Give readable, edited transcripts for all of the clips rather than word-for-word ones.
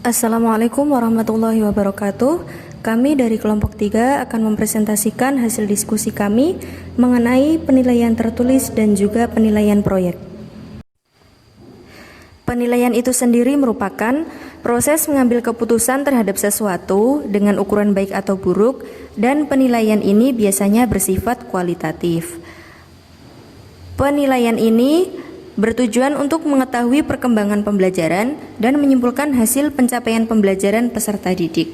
Assalamualaikum warahmatullahi wabarakatuh. Kami dari kelompok 3 akan mempresentasikan hasil diskusi kami mengenai penilaian tertulis dan juga penilaian proyek. Penilaian itu sendiri merupakan proses mengambil keputusan terhadap sesuatu dengan ukuran baik atau buruk, dan penilaian ini biasanya bersifat kualitatif. Penilaian ini bertujuan untuk mengetahui perkembangan pembelajaran dan menyimpulkan hasil pencapaian pembelajaran peserta didik.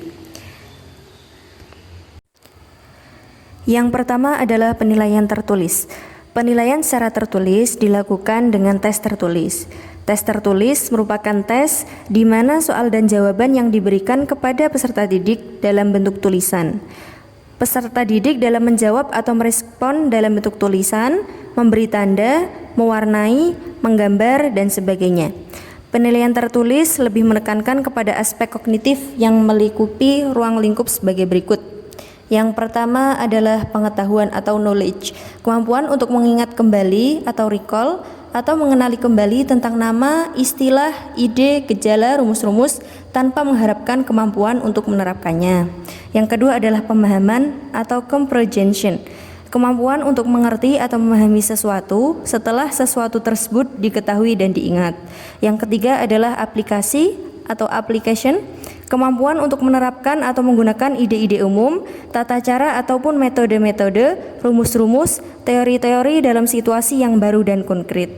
Yang pertama adalah penilaian tertulis. Penilaian secara tertulis dilakukan dengan tes tertulis. Tes tertulis merupakan tes di mana soal dan jawaban yang diberikan kepada peserta didik dalam bentuk tulisan. Peserta didik dalam menjawab atau merespon dalam bentuk tulisan, memberi tanda, mewarnai, menggambar, dan sebagainya. Penilaian tertulis lebih menekankan kepada aspek kognitif yang melingkupi ruang lingkup sebagai berikut. Yang pertama adalah pengetahuan atau knowledge, kemampuan untuk mengingat kembali atau recall, atau mengenali kembali tentang nama, istilah, ide, gejala, rumus-rumus tanpa mengharapkan kemampuan untuk menerapkannya. Yang kedua adalah pemahaman atau comprehension, kemampuan untuk mengerti atau memahami sesuatu setelah sesuatu tersebut diketahui dan diingat. Yang ketiga adalah aplikasi atau application, kemampuan untuk menerapkan atau menggunakan ide-ide umum, tata cara ataupun metode-metode, rumus-rumus, teori-teori dalam situasi yang baru dan konkret.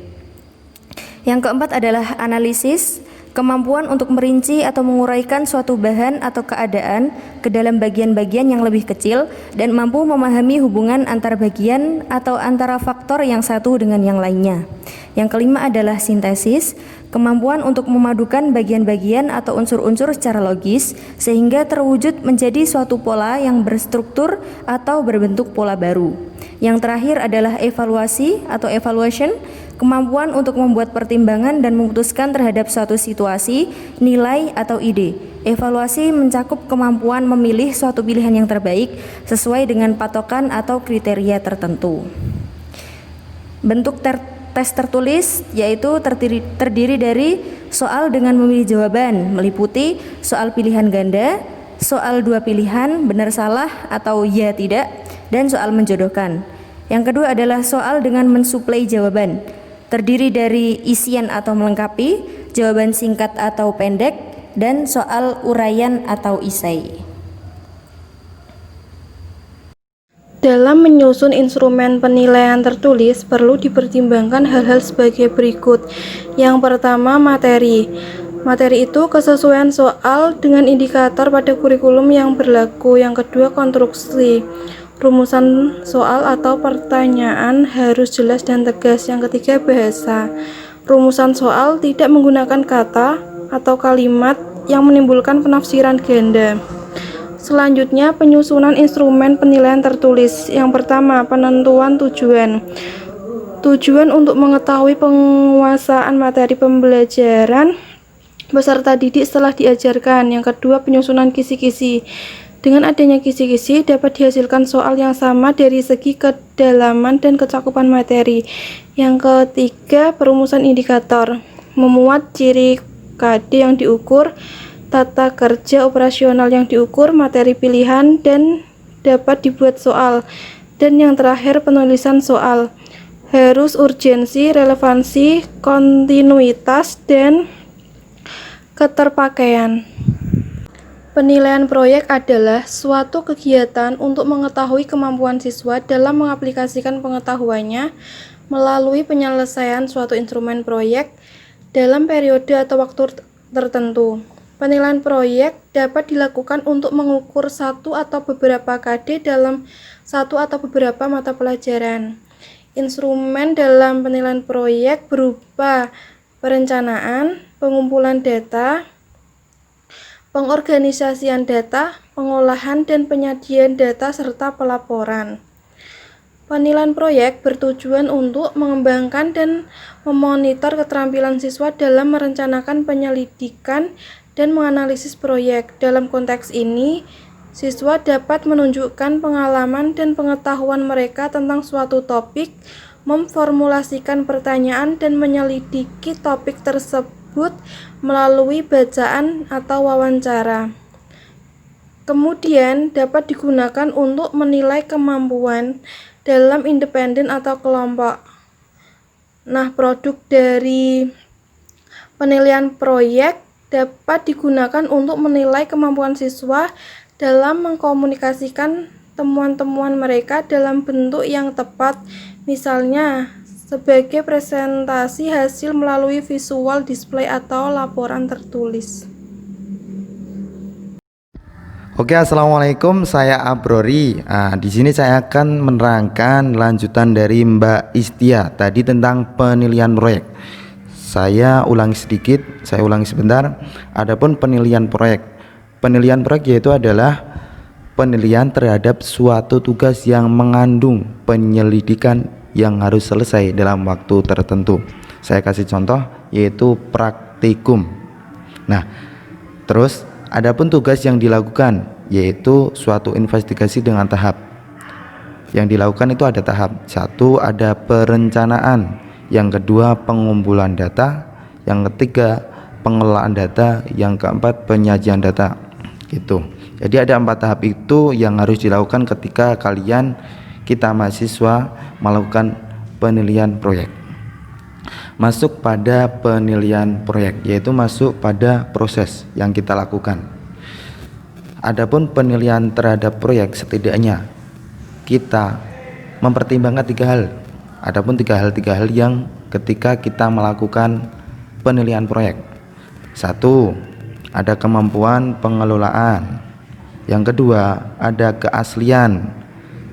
Yang keempat adalah analisis, kemampuan untuk merinci atau menguraikan suatu bahan atau keadaan ke dalam bagian-bagian yang lebih kecil dan mampu memahami hubungan antar bagian atau antara faktor yang satu dengan yang lainnya. Yang kelima adalah sintesis, kemampuan untuk memadukan bagian-bagian atau unsur-unsur secara logis sehingga terwujud menjadi suatu pola yang berstruktur atau berbentuk pola baru. Yang terakhir adalah evaluasi atau evaluation, kemampuan untuk membuat pertimbangan dan memutuskan terhadap suatu situasi, nilai, atau ide. Evaluasi mencakup kemampuan memilih suatu pilihan yang terbaik sesuai dengan patokan atau kriteria tertentu. Bentuk tes tertulis yaitu terdiri dari soal dengan memilih jawaban, meliputi soal pilihan ganda, soal dua pilihan, benar salah atau ya tidak, dan soal menjodohkan. Yang kedua adalah soal dengan mensuplai jawaban, terdiri dari isian atau melengkapi, jawaban singkat atau pendek, dan soal uraian atau isai. Dalam menyusun instrumen penilaian tertulis, perlu dipertimbangkan hal-hal sebagai berikut. Yang pertama, materi. Materi itu kesesuaian soal dengan indikator pada kurikulum yang berlaku. Yang kedua, konstruksi. Rumusan soal atau pertanyaan harus jelas dan tegas. Yang ketiga, bahasa. Rumusan soal tidak menggunakan kata atau kalimat yang menimbulkan penafsiran ganda. Selanjutnya, penyusunan instrumen penilaian tertulis. Yang pertama, penentuan tujuan. Tujuan untuk mengetahui penguasaan materi pembelajaran peserta didik setelah diajarkan. Yang kedua, penyusunan kisi-kisi. Dengan adanya kisi-kisi dapat dihasilkan soal yang sama dari segi kedalaman dan kecakupan materi. Yang ketiga, perumusan indikator. Memuat ciri KD yang diukur, tata kerja operasional yang diukur, materi pilihan, dan dapat dibuat soal. Dan yang terakhir, penulisan soal. Harus urgensi, relevansi, kontinuitas, dan keterpakaian. Penilaian proyek adalah suatu kegiatan untuk mengetahui kemampuan siswa dalam mengaplikasikan pengetahuannya melalui penyelesaian suatu instrumen proyek dalam periode atau waktu tertentu. Penilaian proyek dapat dilakukan untuk mengukur satu atau beberapa KD dalam satu atau beberapa mata pelajaran. Instrumen dalam penilaian proyek berupa perencanaan, pengumpulan data, pengorganisasian data, pengolahan dan penyajian data, serta pelaporan. Penilaian proyek bertujuan untuk mengembangkan dan memonitor keterampilan siswa dalam merencanakan penyelidikan dan menganalisis proyek. Dalam konteks ini, siswa dapat menunjukkan pengalaman dan pengetahuan mereka tentang suatu topik, memformulasikan pertanyaan, dan menyelidiki topik tersebut tersebut melalui bacaan atau wawancara. Kemudian dapat digunakan untuk menilai kemampuan dalam independen atau kelompok. Nah, produk dari penilaian proyek dapat digunakan untuk menilai kemampuan siswa dalam mengkomunikasikan temuan-temuan mereka dalam bentuk yang tepat, misalnya sebagai presentasi hasil melalui visual display atau laporan tertulis. Oke, assalamualaikum. Saya Abrori. Di sini saya akan menerangkan lanjutan dari Mbak Istia tadi tentang penilaian proyek. Saya ulangi sebentar. Adapun penilaian proyek yaitu adalah penilaian terhadap suatu tugas yang mengandung penyelidikan yang harus selesai dalam waktu tertentu. Saya kasih contoh yaitu praktikum. Nah, terus adapun tugas yang dilakukan yaitu suatu investigasi dengan tahap. Yang dilakukan itu ada tahap. 1 ada perencanaan, yang kedua pengumpulan data, yang ketiga pengelolaan data, yang keempat penyajian data. Gitu. Jadi ada 4 tahap itu yang harus dilakukan ketika kita mahasiswa melakukan penilaian proyek. Masuk pada penilaian proyek yaitu masuk pada proses yang kita lakukan. Adapun penilaian terhadap proyek setidaknya kita mempertimbangkan 3 hal. Adapun 3 hal yang ketika kita melakukan penilaian proyek. 1, ada kemampuan pengelolaan. Yang kedua, ada keaslian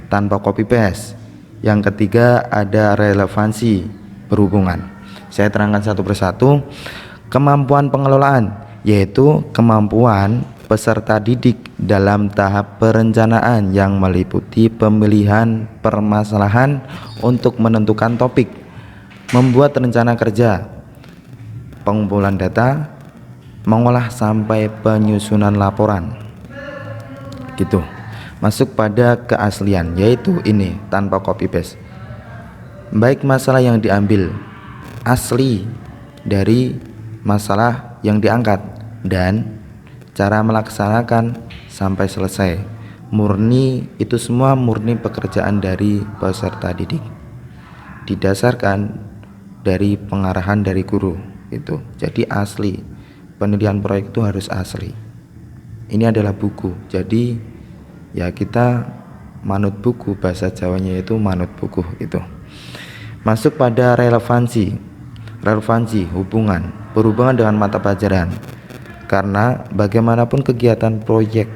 tanpa copy paste. Yang ketiga, ada relevansi berhubungan. Saya terangkan satu persatu. Kemampuan pengelolaan yaitu kemampuan peserta didik dalam tahap perencanaan yang meliputi pemilihan permasalahan untuk menentukan topik, membuat rencana kerja, pengumpulan data, mengolah sampai penyusunan laporan. Gitu. Masuk pada keaslian yaitu ini tanpa copy paste. Baik masalah yang diambil asli dari masalah yang diangkat dan cara melaksanakan sampai selesai. Itu semua murni pekerjaan dari peserta didik. Didasarkan dari pengarahan dari guru itu. Jadi asli. Penilaian proyek itu harus asli. Ini adalah buku. Jadi ya kita manut buku, bahasa Jawanya itu manut buku itu. Masuk pada relevansi berhubungan dengan mata pelajaran, karena bagaimanapun kegiatan proyek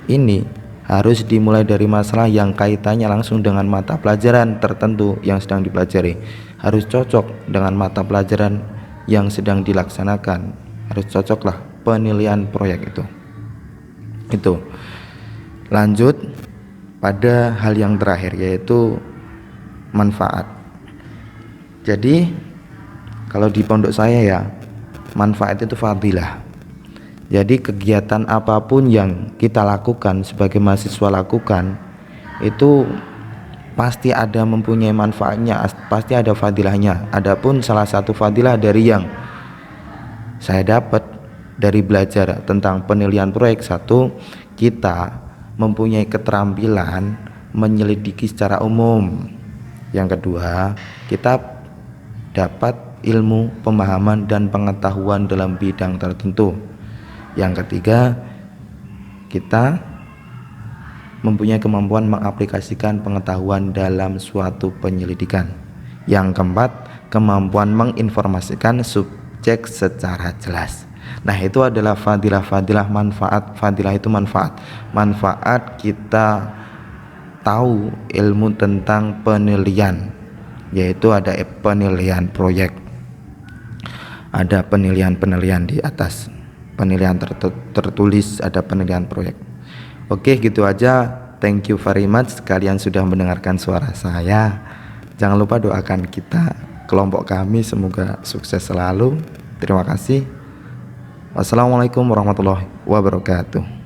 ini harus dimulai dari masalah yang kaitannya langsung dengan mata pelajaran tertentu yang sedang dipelajari, harus cocok dengan mata pelajaran yang sedang dilaksanakan, harus cocoklah penilaian proyek itu. Lanjut pada hal yang terakhir yaitu manfaat. Jadi kalau di pondok saya ya, manfaat itu fadilah. Jadi kegiatan apapun yang kita lakukan sebagai mahasiswa lakukan itu pasti ada mempunyai manfaatnya, pasti ada fadilahnya. Adapun salah satu fadilah dari yang saya dapat dari belajar tentang penilaian proyek, 1, kita mempunyai keterampilan menyelidiki secara umum. Yang kedua, kita dapat ilmu, pemahaman dan pengetahuan dalam bidang tertentu. Yang ketiga, kita mempunyai kemampuan mengaplikasikan pengetahuan dalam suatu penyelidikan. Yang keempat, kemampuan menginformasikan subjek secara jelas. Nah, itu adalah fadilah manfaat. Fadilah itu manfaat kita tahu ilmu tentang penilaian, yaitu ada penilaian proyek, ada penilaian di atas, penilaian tertulis, ada penilaian proyek. Oke, gitu aja. Thank you very much kalian sudah mendengarkan suara saya. Jangan lupa doakan kita, kelompok kami, semoga sukses selalu. Terima kasih. Wassalamualaikum warahmatullahi wabarakatuh.